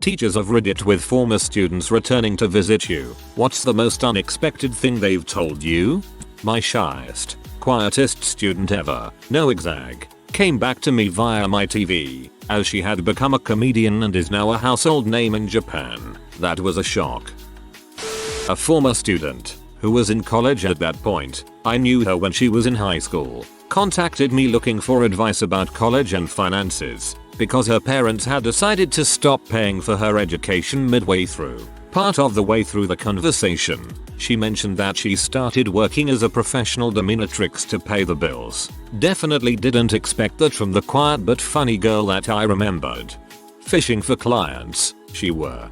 Teachers of Reddit with former students returning to visit you. What's the most unexpected thing they've told you? My shyest, quietest student ever, no exag, came back to me via my TV, as she had become a comedian and is now a household name in Japan. That was a shock. A former student, who was in college at that point, I knew her when she was in high school, contacted me looking for advice about college and finances, because her parents had decided to stop paying for her education midway through. Part of the way through the conversation, she mentioned that she started working as a professional dominatrix to pay the bills. Definitely didn't expect that from the quiet but funny girl that I remembered. Fishing for clients, she were.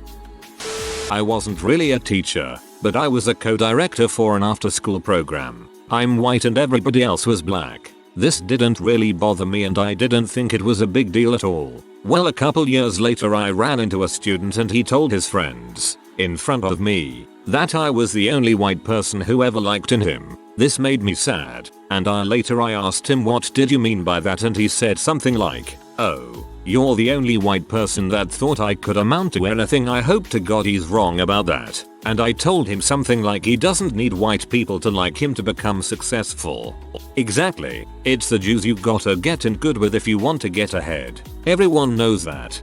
I wasn't really a teacher, but I was a co-director for an after-school program. I'm white and everybody else was black. This didn't really bother me and I didn't think it was a big deal at all. Well, a couple years later I ran into a student and he told his friends, in front of me, that I was the only white person who ever liked him. This made me sad, and later I asked him what did you mean by that and he said something like, oh, you're the only white person that thought I could amount to anything. I hope to God he's wrong about that. And I told him something like he doesn't need white people to like him to become successful. Exactly, it's the Jews you gotta get in good with if you want to get ahead. Everyone knows that.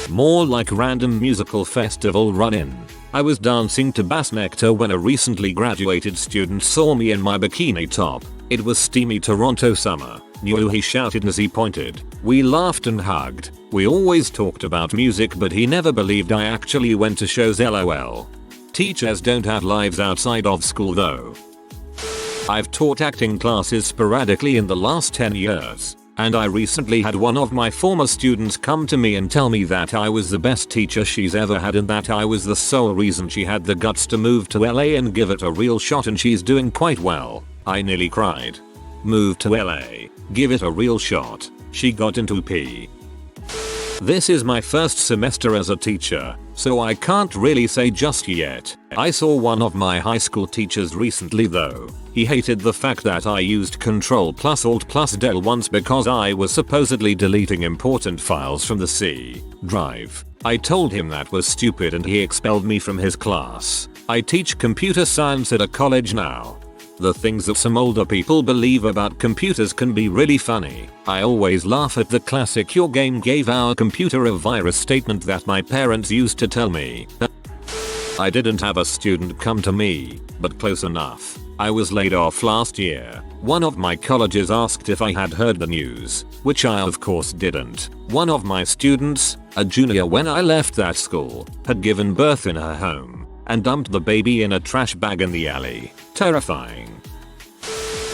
More like random musical festival run-in. I was dancing to Bass Nectar when a recently graduated student saw me in my bikini top. It was steamy Toronto summer. Knew, he shouted as he pointed. We laughed and hugged. We always talked about music but he never believed I actually went to shows, lol. Teachers don't have lives outside of school though. I've taught acting classes sporadically in the last 10 years. And I recently had one of my former students come to me and tell me that I was the best teacher she's ever had and that I was the sole reason she had the guts to move to LA and give it a real shot, and she's doing quite well. I nearly cried. Move to LA, give it a real shot. She got into P. This is my first semester as a teacher, so I can't really say just yet. I saw one of my high school teachers recently though. He hated the fact that I used Ctrl+Alt+Del once because I was supposedly deleting important files from the C drive. I told him that was stupid and he expelled me from his class. I teach computer science at a college now. The things that some older people believe about computers can be really funny. I always laugh at the classic "your game gave our computer a virus" statement that my parents used to tell me. I didn't have a student come to me, but close enough. I was laid off last year. One of my colleges asked if I had heard the news, which I of course didn't. One of my students, a junior when I left that school, had given birth in her home and dumped the baby in a trash bag in the alley. Terrifying.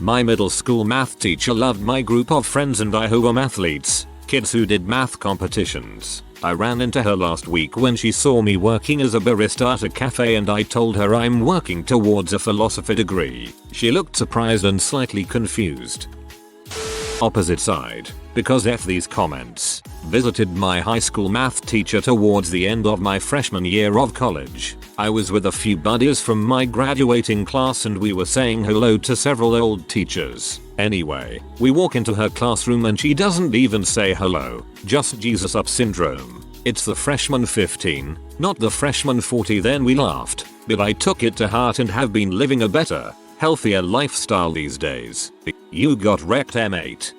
My middle school math teacher loved my group of friends and I who were mathletes, kids who did math competitions. I ran into her last week when she saw me working as a barista at a cafe and I told her I'm working towards a philosophy degree. She looked surprised and slightly confused. Opposite side, because F these comments, visited my high school math teacher towards the end of my freshman year of college. I was with a few buddies from my graduating class and we were saying hello to several old teachers. Anyway, we walk into her classroom and she doesn't even say hello, just Jesus up syndrome. It's the freshman 15, not the freshman 40. Then we laughed, but I took it to heart and have been living a better, healthier lifestyle these days. You got wrecked M8.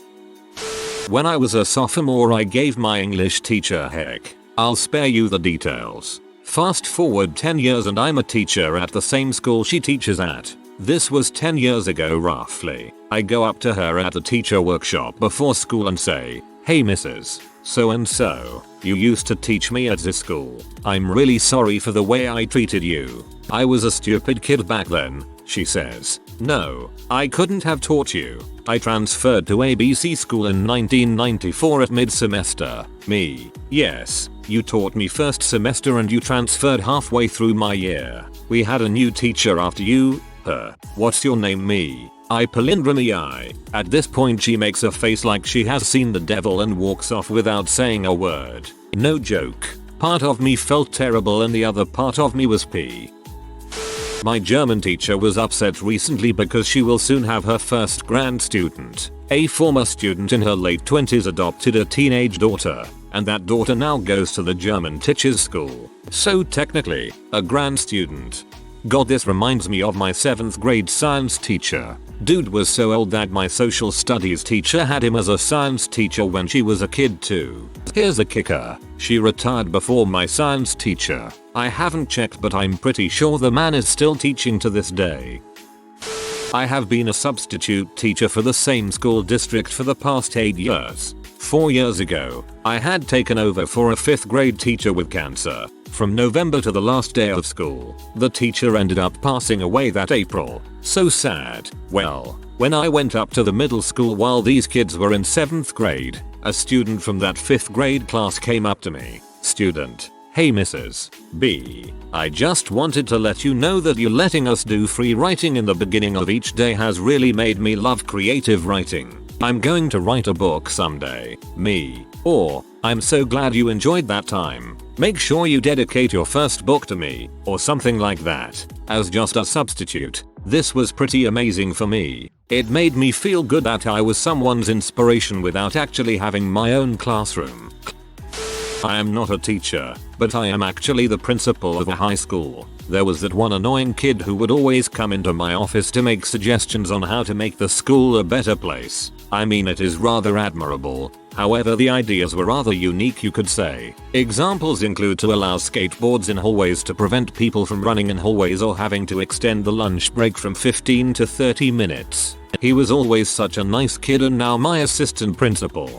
When I was a sophomore I gave my English teacher heck. I'll spare you the details. Fast forward 10 years and I'm a teacher at the same school she teaches at. This was 10 years ago roughly. I go up to her at the teacher workshop before school and say, "Hey Mrs. So and so, you used to teach me at this school. I'm really sorry for the way I treated you. I was a stupid kid back then," she says. "No, I couldn't have taught you. I transferred to ABC school in 1994 at mid-semester." Me, "Yes, you taught me first semester and you transferred halfway through my year. We had a new teacher after you." Her, "What's your name?" Me, "I palindromy I." At this point she makes a face like she has seen the devil and walks off without saying a word. No joke. Part of me felt terrible and the other part of me was pee. My German teacher was upset recently because she will soon have her first grad student. A former student in her late 20s adopted a teenage daughter, and that daughter now goes to the German teacher's school. So technically, a grand student. God, this reminds me of my 7th grade science teacher. Dude was so old that my social studies teacher had him as a science teacher when she was a kid too. Here's a kicker. She retired before my science teacher. I haven't checked, but I'm pretty sure the man is still teaching to this day. I have been a substitute teacher for the same school district for the past 8 years. 4 years ago, I had taken over for a 5th grade teacher with cancer. From November to the last day of school, the teacher ended up passing away that April. So sad. Well, when I went up to the middle school while these kids were in 7th grade, a student from that 5th grade class came up to me. Student: "Hey Mrs. B, I just wanted to let you know that you letting us do free writing in the beginning of each day has really made me love creative writing. I'm going to write a book someday. Me." Or, "I'm so glad you enjoyed that time. Make sure you dedicate your first book to me," or something like that. As just a substitute, this was pretty amazing for me. It made me feel good that I was someone's inspiration without actually having my own classroom. I am not a teacher, but I am actually the principal of a high school. There was that one annoying kid who would always come into my office to make suggestions on how to make the school a better place. I mean, it is rather admirable. However, the ideas were rather unique, you could say. Examples include to allow skateboards in hallways to prevent people from running in hallways, or having to extend the lunch break from 15 to 30 minutes. He was always such a nice kid, and now my assistant principal.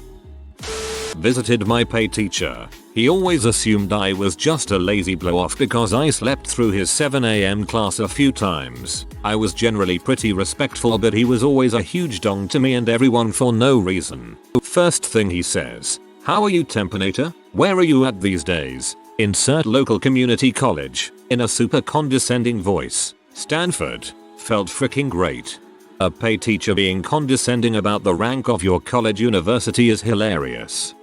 Visited my PE teacher. He always assumed I was just a lazy blow-off because I slept through his 7 AM class a few times. I was generally pretty respectful, but he was always a huge dong to me and everyone for no reason. First thing he says: "How are you, Tempinator? Where are you at these days?" Insert local community college. In a super condescending voice. Stanford. Felt freaking great. A PE teacher being condescending about the rank of your college university is hilarious.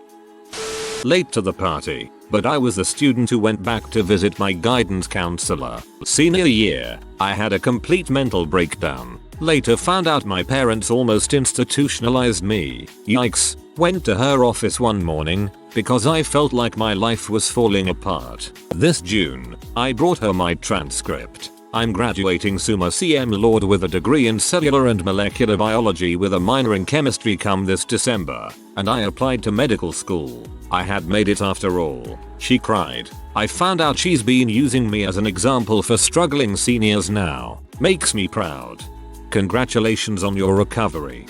Late to the party, but I was the student who went back to visit my guidance counselor. Senior year, I had a complete mental breakdown. Later found out my parents almost institutionalized me. Yikes. Went to her office one morning because I felt like my life was falling apart. This June, I brought her my transcript. I'm graduating summa cum laude with a degree in cellular and molecular biology with a minor in chemistry come this December, and I applied to medical school. I had made it after all. She cried. I found out she's been using me as an example for struggling seniors now. Makes me proud. Congratulations on your recovery.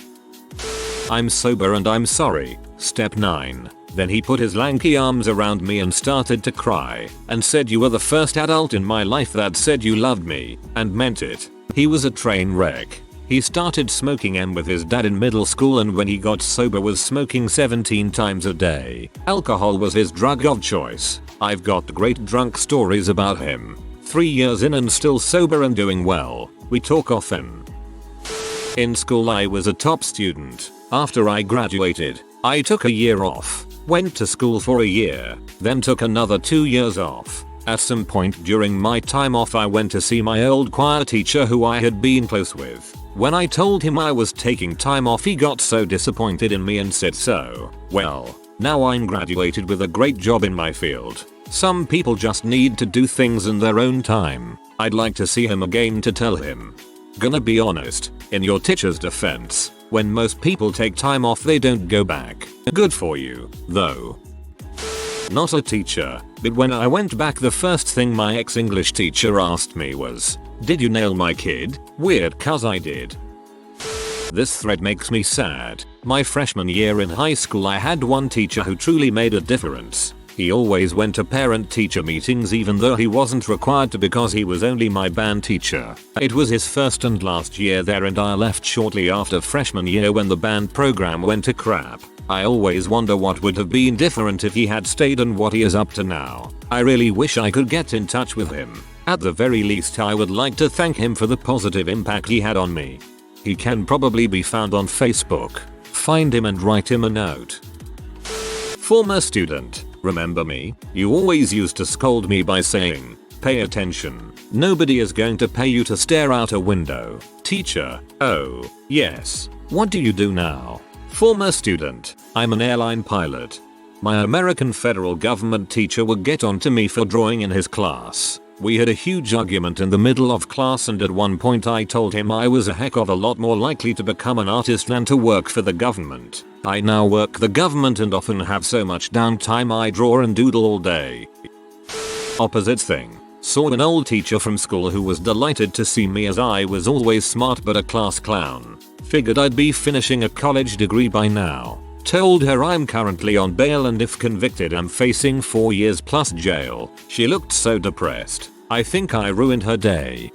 I'm sober and I'm sorry. Step 9. Then he put his lanky arms around me and started to cry, and said, "You were the first adult in my life that said you loved me, and meant it." He was a train wreck. He started smoking M with his dad in middle school, and when he got sober was smoking 17 times a day. Alcohol was his drug of choice. I've got great drunk stories about him. 3 years in and still sober and doing well. We talk often. In school I was a top student. After I graduated, I took a year off. Went to school for a year, then took another 2 years off. At some point during my time off I went to see my old choir teacher who I had been close with. When I told him I was taking time off, he got so disappointed in me and said, "So, well, now I'm graduated with a great job in my field. Some people just need to do things in their own time." I'd like to see him again to tell him. Gonna be honest, in your teacher's defense, when most people take time off they don't go back. Good for you, though. Not a teacher, but when I went back the first thing my ex-English teacher asked me was, "Did you nail my kid?" Weird, cause I did. This thread makes me sad. My freshman year in high school I had one teacher who truly made a difference. He always went to parent-teacher meetings even though he wasn't required to because he was only my band teacher. It was his first and last year there and I left shortly after freshman year when the band program went to crap. I always wonder what would have been different if he had stayed and what he is up to now. I really wish I could get in touch with him. At the very least I would like to thank him for the positive impact he had on me. He can probably be found on Facebook. Find him and write him a note. Former student. Remember me? You always used to scold me by saying, "Pay attention. Nobody is going to pay you to stare out a window." Teacher. Oh, yes. What do you do now? Former student. I'm an airline pilot. My American federal government teacher would get on to me for drawing in his class. We had a huge argument in the middle of class, and at one point I told him I was a heck of a lot more likely to become an artist than to work for the government. I now work the government and often have so much downtime I draw and doodle all day. Opposite thing. Saw an old teacher from school who was delighted to see me as I was always smart but a class clown. Figured I'd be finishing a college degree by now. Told her I'm currently on bail and if convicted I'm facing 4 years plus jail. She looked so depressed. I think I ruined her day.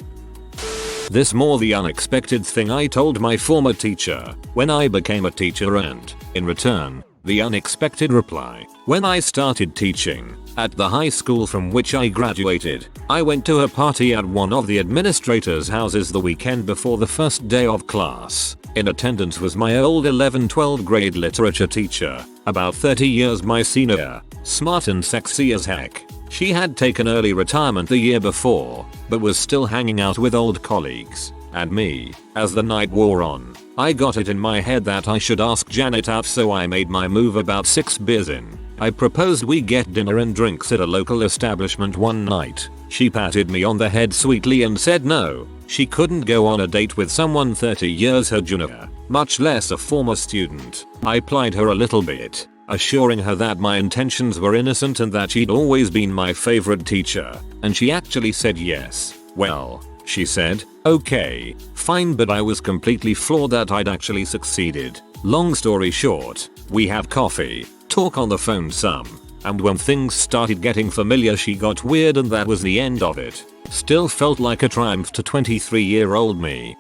This more the unexpected thing I told my former teacher when I became a teacher, and, in return, the unexpected reply. When I started teaching at the high school from which I graduated, I went to a party at one of the administrators' houses the weekend before the first day of class. In attendance was my old 11-12 grade literature teacher, about 30 years my senior, smart and sexy as heck. She had taken early retirement the year before, but was still hanging out with old colleagues and me. As the night wore on, I got it in my head that I should ask Janet out, so I made my move about 6 beers in. I proposed we get dinner and drinks at a local establishment one night. She patted me on the head sweetly and said no, she couldn't go on a date with someone 30 years her junior, much less a former student. I plied her a little bit, assuring her that my intentions were innocent and that she'd always been my favorite teacher, and she actually said yes. Well, she said, okay, fine, but I was completely floored that I'd actually succeeded. Long story short, we have coffee, talk on the phone some, and when things started getting familiar she got weird, and that was the end of it. Still felt like a triumph to 23-year-old me.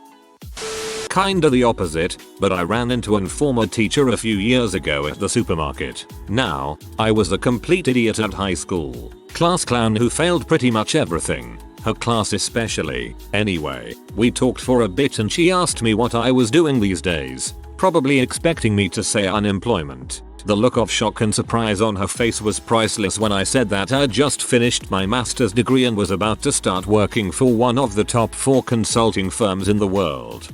Kinda the opposite, but I ran into a former teacher a few years ago at the supermarket. Now, I was a complete idiot at high school. Class clown who failed pretty much everything. Her class especially. Anyway, we talked for a bit and she asked me what I was doing these days, probably expecting me to say unemployment. The look of shock and surprise on her face was priceless when I said that I'd just finished my master's degree and was about to start working for one of the top 4 consulting firms in the world.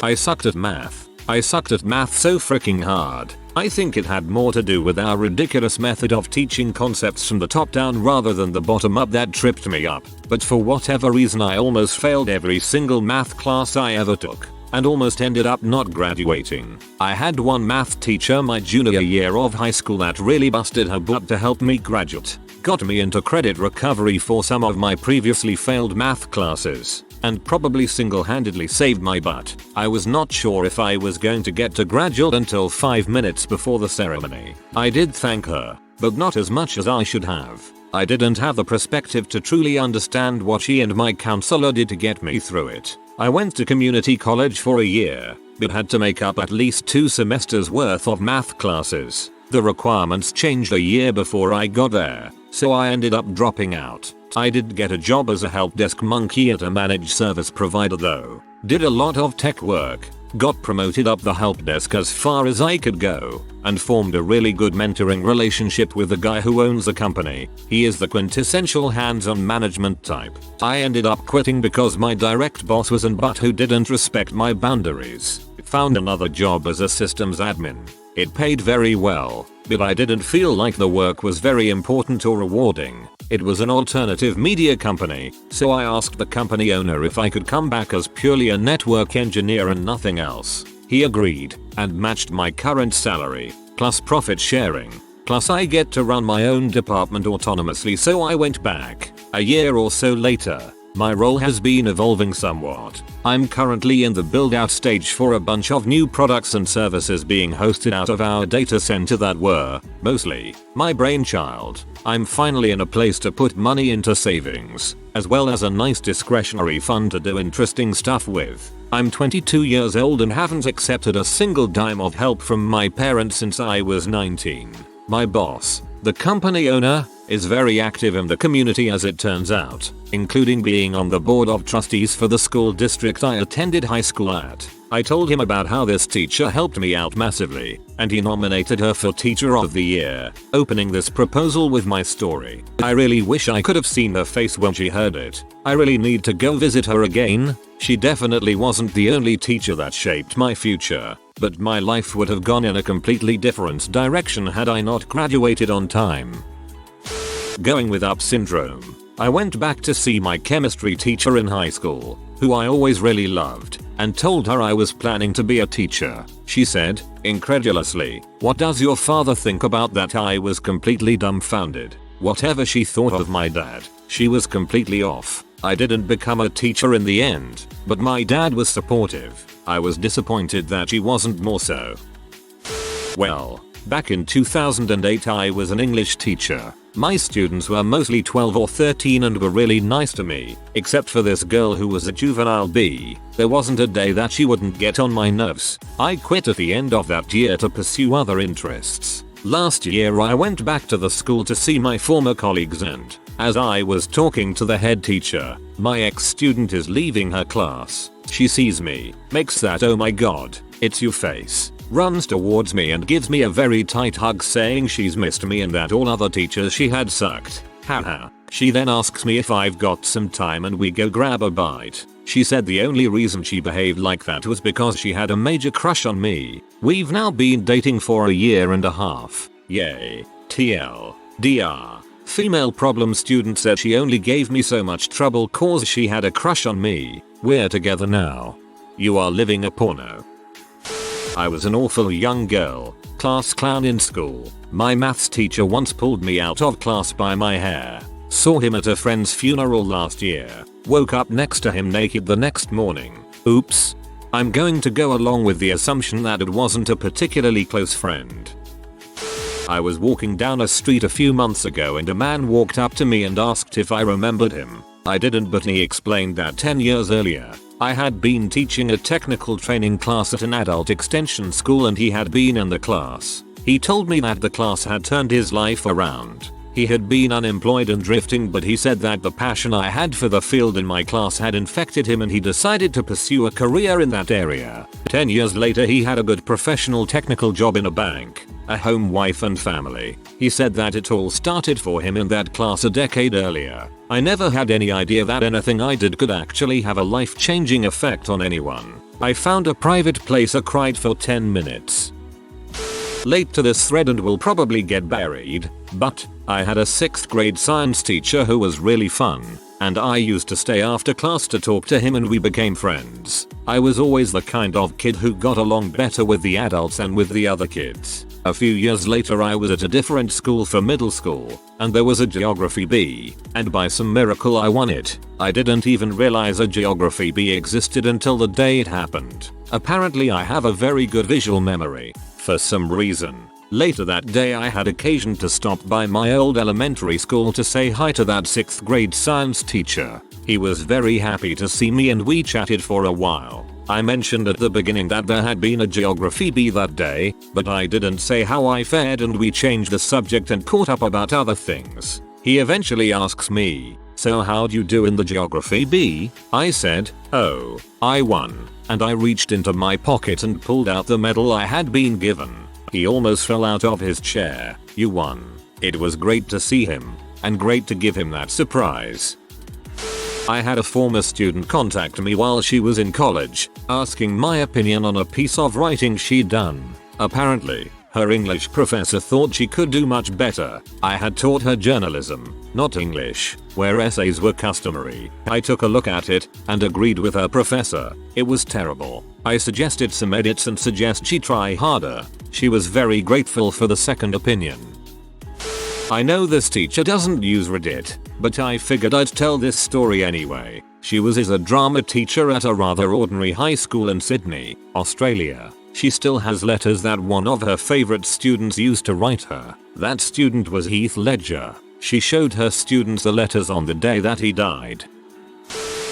I sucked at math. I sucked at math so freaking hard. I think it had more to do with our ridiculous method of teaching concepts from the top down rather than the bottom up that tripped me up. But for whatever reason I almost failed every single math class I ever took, and almost ended up not graduating. I had one math teacher my junior year of high school that really busted her butt to help me graduate. Got me into credit recovery for some of my previously failed math classes, and probably single-handedly saved my butt. I was not sure if I was going to get to graduate until 5 minutes before the ceremony. I did thank her, but not as much as I should have. I didn't have the perspective to truly understand what she and my counselor did to get me through it. I went to community college for a year, but had to make up at least 2 semesters worth of math classes. The requirements changed a year before I got there, so I ended up dropping out. I did get a job as a help desk monkey at a managed service provider though. Did a lot of tech work, got promoted up the help desk as far as I could go, and formed a really good mentoring relationship with the guy who owns the company. He is the quintessential hands-on management type. I ended up quitting because my direct boss was an butt who didn't respect my boundaries. Found another job as a systems admin. It paid very well, but I didn't feel like the work was very important or rewarding. It was an alternative media company, so I asked the company owner if I could come back as purely a network engineer and nothing else. He agreed, and matched my current salary, plus profit sharing, plus I get to run my own department autonomously, so I went back. A year or so later, my role has been evolving somewhat. I'm currently in the build-out stage for a bunch of new products and services being hosted out of our data center that were, mostly, my brainchild. I'm finally in a place to put money into savings, as well as a nice discretionary fund to do interesting stuff with. I'm 22 years old and haven't accepted a single dime of help from my parents since I was 19. My boss, the company owner, is very active in the community as it turns out, including being on the board of trustees for the school district I attended high school at. I told him about how this teacher helped me out massively, and he nominated her for Teacher of the Year, opening this proposal with my story. I really wish I could have seen her face when she heard it. I really need to go visit her again. She definitely wasn't the only teacher that shaped my future. but my life would have gone in a completely different direction had I not graduated on time. Going with up syndrome. I went back to see my chemistry teacher in high school, who I always really loved, and told her I was planning to be a teacher. She said, incredulously, "What does your father think about that?" I was completely dumbfounded. Whatever she thought of my dad, she was completely off. I didn't become a teacher in the end, but my dad was supportive. I was disappointed that she wasn't more so. Well, back in 2008 I was an English teacher. My students were mostly 12 or 13 and were really nice to me, except for this girl who was a juvenile B. There wasn't a day that she wouldn't get on my nerves. I quit at the end of that year to pursue other interests. Last year I went back to the school to see my former colleagues, and as I was talking to the head teacher, my ex-student is leaving her class. She sees me, makes that "oh my god, it's you" face, runs towards me and gives me a very tight hug saying she's missed me and that all other teachers she had sucked. Haha. She then asks me if I've got some time and we go grab a bite. She said the only reason she behaved like that was because she had a major crush on me. We've now been dating for a year and a half. Yay. TL. DR. Female problem student said she only gave me so much trouble cause she had a crush on me. We're together now. You are living a porno. I was an awful young girl, class clown in school. My maths teacher once pulled me out of class by my hair. Saw him at a friend's funeral last year. Woke up next to him naked the next morning. Oops. I'm going to go along with the assumption that it wasn't a particularly close friend. I was walking down a street a few months ago and a man walked up to me and asked if I remembered him. I didn't, but he explained that 10 years earlier, I had been teaching a technical training class at an adult extension school and he had been in the class. He told me that the class had turned his life around. He had been unemployed and drifting, but he said that the passion I had for the field in my class had infected him and he decided to pursue a career in that area. 10 years later he had a good professional technical job in a bank, a home, wife and family. He said that it all started for him in that class a decade earlier. I never had any idea that anything I did could actually have a life-changing effect on anyone. I found a private place, I cried for 10 minutes. Late to this thread and will probably get buried, but I had a 6th grade science teacher who was really fun, and I used to stay after class to talk to him and we became friends. I was always the kind of kid who got along better with the adults than with the other kids. A few years later I was at a different school for middle school, and there was a geography bee, and by some miracle I won it. I didn't even realize a geography bee existed until the day it happened. Apparently I have a very good visual memory, for some reason. Later that day I had occasion to stop by my old elementary school to say hi to that 6th grade science teacher. He was very happy to see me and we chatted for a while. I mentioned at the beginning that there had been a geography bee that day, but I didn't say how I fared and we changed the subject and caught up about other things. He eventually asks me, "So how'd you do in the geography bee?" I said, "Oh, I won," and I reached into my pocket and pulled out the medal I had been given. He almost fell out of his chair. "You won." It was great to see him, and great to give him that surprise. I had a former student contact me while she was in college, asking my opinion on a piece of writing she'd done. Apparently, her English professor thought she could do much better. I had taught her journalism, not English, where essays were customary. I took a look at it, and agreed with her professor. It was terrible. I suggested some edits and suggest she try harder. She was very grateful for the second opinion. I know this teacher doesn't use Reddit, but I figured I'd tell this story anyway. She was a drama teacher at a rather ordinary high school in Sydney, Australia. She still has letters that one of her favorite students used to write her. That student was Heath Ledger. She showed her students the letters on the day that he died.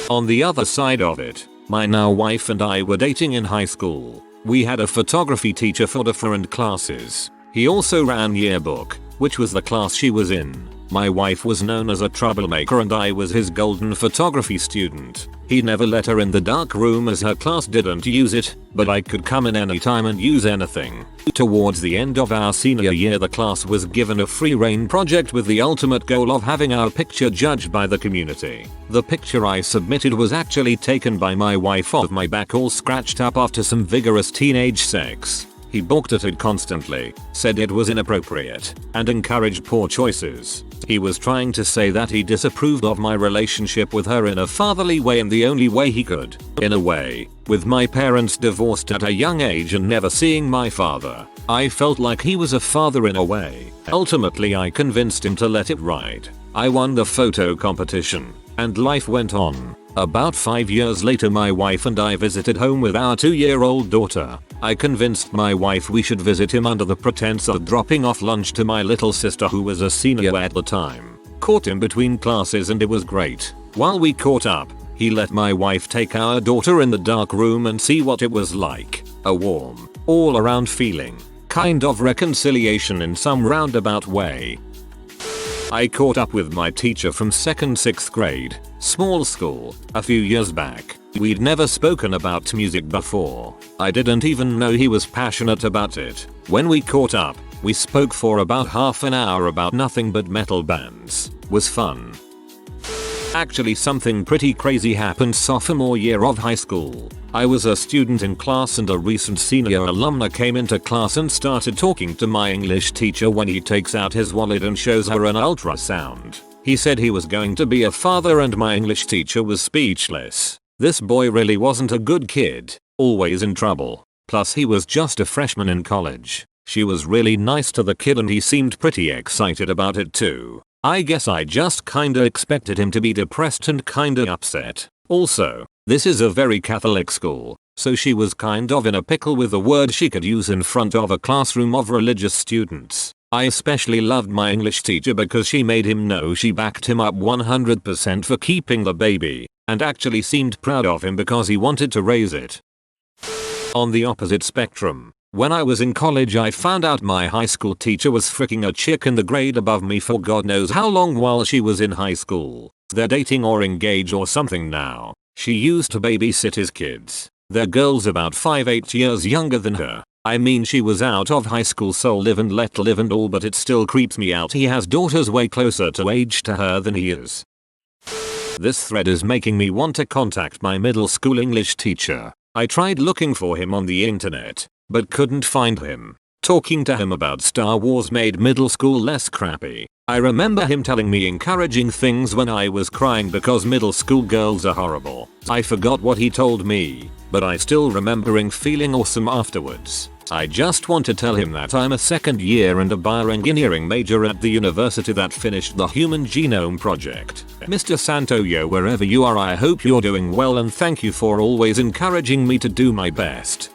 On the other side of it, my now wife and I were dating in high school. We had a photography teacher for different classes. He also ran yearbook, which was the class she was in. My wife was known as a troublemaker and I was his golden photography student. He never let her in the dark room as her class didn't use it, but I could come in anytime and use anything. Towards the end of our senior year, the class was given a free reign project with the ultimate goal of having our picture judged by the community. The picture I submitted was actually taken by my wife of my back all scratched up after some vigorous teenage sex. He balked at it constantly, said it was inappropriate, and encouraged poor choices. He was trying to say that he disapproved of my relationship with her in a fatherly way in the only way he could. In a way, with my parents divorced at a young age and never seeing my father, I felt like he was a father in a way. Ultimately, I convinced him to let it ride. I won the photo competition, and life went on. About 5 years later, my wife and I visited home with our 2-year-old daughter. I convinced my wife we should visit him under the pretense of dropping off lunch to my little sister who was a senior at the time. Caught him between classes and it was great. While we caught up, he let my wife take our daughter in the dark room and see what it was like. A warm, all-around feeling. Kind of reconciliation in some roundabout way. I caught up with my teacher from 2nd-6th grade, small school, a few years back. We'd never spoken about music before. I didn't even know he was passionate about it. When we caught up, we spoke for about half an hour about nothing but metal bands. Was fun. Actually, something pretty crazy happened sophomore year of high school. I was a student in class and a recent senior alumna came into class and started talking to my English teacher when he takes out his wallet and shows her an ultrasound. He said he was going to be a father and my English teacher was speechless. This boy really wasn't a good kid, always in trouble. Plus he was just a freshman in college. She was really nice to the kid and he seemed pretty excited about it too. I guess I just kinda expected him to be depressed and kinda upset. Also, this is a very Catholic school, so she was kind of in a pickle with a word she could use in front of a classroom of religious students. I especially loved my English teacher because she made him know she backed him up 100% for keeping the baby, and actually seemed proud of him because he wanted to raise it. On the opposite spectrum, when I was in college I found out my high school teacher was fricking a chick in the grade above me for God knows how long while she was in high school. They're dating or engaged or something now. She used to babysit his kids. They're girls about 5-8 years younger than her. I mean, she was out of high school, so live and let live and all, but it still creeps me out he has daughters way closer to age to her than he is. This thread is making me want to contact my middle school English teacher. I tried looking for him on the internet, but couldn't find him. Talking to him about Star Wars made middle school less crappy. I remember him telling me encouraging things when I was crying because middle school girls are horrible. I forgot what he told me, but I still remembering feeling awesome afterwards. I just want to tell him that I'm a second year and a bioengineering major at the university that finished the Human Genome Project. Mr. Santoyo, wherever you are, I hope you're doing well and thank you for always encouraging me to do my best.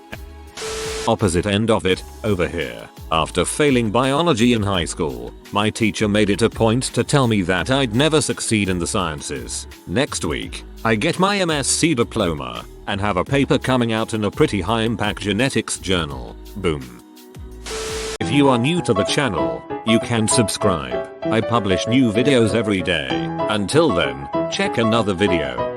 Opposite end of it, over here. After failing biology in high school, my teacher made it a point to tell me that I'd never succeed in the sciences. Next week, I get my MSc diploma and have a paper coming out in a pretty high impact genetics journal. Boom. If you are new to the channel, you can subscribe. I publish new videos every day. Until then, check another video.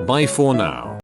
Bye for now.